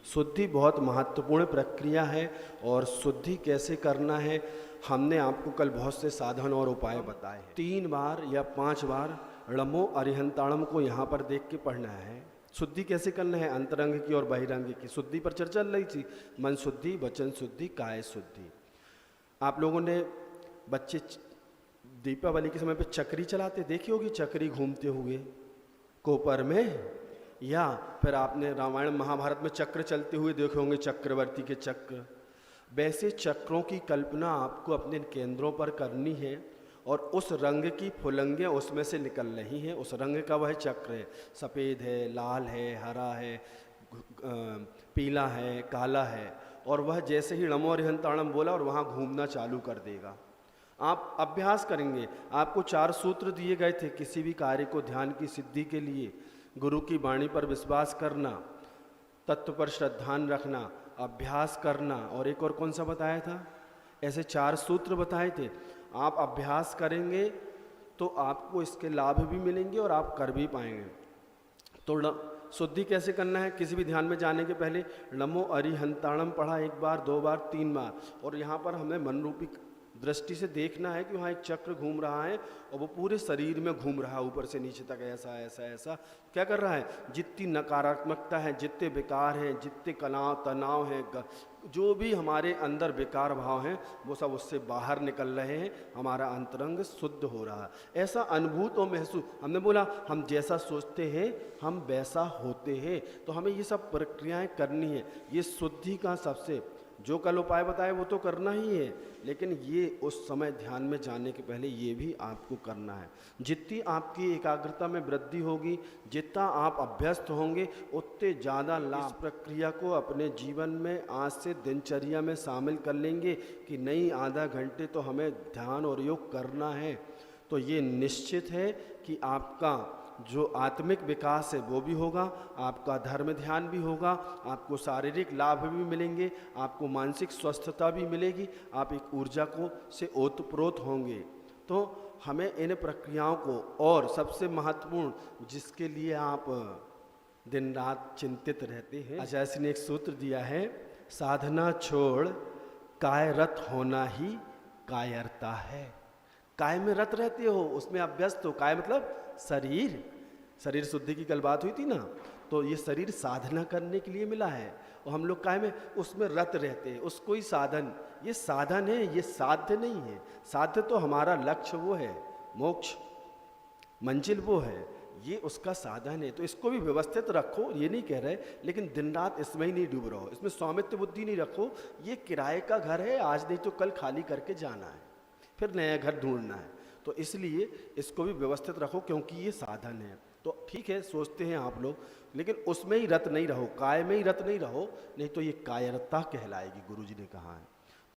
शुद्धि बहुत महत्वपूर्ण प्रक्रिया है और शुद्धि कैसे करना है हमने आपको कल बहुत से साधन और उपाय बताए हैं। 3 बार या 5 बार णमो अरिहंताणम को यहाँ पर देख के पढ़ना है। शुद्धि कैसे करना है, अंतरंग की और बहिरंग की शुद्धि पर चर्चा चल रही थी। मन शुद्धि, वचन शुद्धि, काय शुद्धि। आप लोगों ने बच्चे दीपावली के समय पे चक्री चलाते देखी होगी, चक्री घूमते हुए कोपर में, या फिर आपने रामायण महाभारत में चक्र चलते हुए देखे होंगे, चक्रवर्ती के चक्र। वैसे चक्रों की कल्पना आपको अपने केंद्रों पर करनी है और उस रंग की फुलंगियाँ उसमें से निकल रही हैं। उस रंग का वह चक्र है, सफ़ेद है, लाल है, हरा है, पीला है, काला है, और वह जैसे ही णमो अरिहंताणम बोला और वहाँ घूमना चालू कर देगा। आप अभ्यास करेंगे। आपको 4 सूत्र दिए गए थे किसी भी कार्य को ध्यान की सिद्धि के लिए। गुरु की वाणी पर विश्वास करना, तत्व पर श्रद्धान रखना, अभ्यास करना, और एक और कौन सा बताया था? ऐसे 4 सूत्र बताए थे। आप अभ्यास करेंगे तो आपको इसके लाभ भी मिलेंगे और आप कर भी पाएंगे। तो शुद्धि कैसे करना है? किसी भी ध्यान में जाने के पहले णमो अरिहंताणम पढ़ा 1 बार, 2 बार, 3 बार, और यहाँ पर हमें मन रूपी दृष्टि से देखना है कि वहाँ एक चक्र घूम रहा है और वो पूरे शरीर में घूम रहा है, ऊपर से नीचे तक, ऐसा ऐसा ऐसा। क्या कर रहा है? जितनी नकारात्मकता है, जितने विकार हैं, जितने तनाव हैं, जो भी हमारे अंदर विकार भाव हैं, वो सब उससे बाहर निकल रहे हैं। हमारा अंतरंग शुद्ध हो रहा है। ऐसा अनुभूत और महसूस। हमने बोला हम जैसा सोचते हैं हम वैसा होते हैं। तो हमें ये सब प्रक्रियाएं करनी है। ये शुद्धि का सबसे, जो कल उपाय बताए वो तो करना ही है, लेकिन ये उस समय ध्यान में जाने के पहले ये भी आपको करना है। जितनी आपकी एकाग्रता में वृद्धि होगी, जितना आप अभ्यस्त होंगे, उतने ज़्यादा लाभ। इस प्रक्रिया को अपने जीवन में आज से दिनचर्या में शामिल कर लेंगे कि नहीं, आधा घंटे तो हमें ध्यान और योग करना है, तो ये निश्चित है कि आपका जो आत्मिक विकास है वो भी होगा, आपका धर्म ध्यान भी होगा, आपको शारीरिक लाभ भी मिलेंगे, आपको मानसिक स्वस्थता भी मिलेगी, आप एक ऊर्जा को से ओतप्रोत होंगे। तो हमें इन प्रक्रियाओं को, और सबसे महत्वपूर्ण जिसके लिए आप दिन रात चिंतित रहते हैं, आचार्य जी ने एक सूत्र दिया है, साधना छोड़ कायरत होना ही कायरता है। काय में रत रहते हो, उसमें अभ्यस्त हो। काय मतलब शरीर शुद्धि की कल बात हुई थी ना, तो ये शरीर साधना करने के लिए मिला है और हम लोग काय में उसमें रत रहते हैं। उसको ही साधन, ये साधन है, ये साध्य नहीं है। साध्य तो हमारा लक्ष्य वो है, मोक्ष मंजिल वो है, ये उसका साधन है। तो इसको भी व्यवस्थित रखो, ये नहीं कह रहे, लेकिन दिन रात इसमें ही नहीं डूब रहो, इसमें स्वामित्व बुद्धि नहीं रखो। ये किराए का घर है, आज नहीं तो कल खाली करके जाना है, फिर नया घर ढूंढना है। तो इसलिए इसको भी व्यवस्थित रखो, क्योंकि ये साधन है। तो ठीक है, सोचते हैं आप लोग, लेकिन उसमें ही रत नहीं रहो, काय में ही रत नहीं रहो, नहीं तो ये कायरता कहलाएगी, गुरु जी ने कहा है।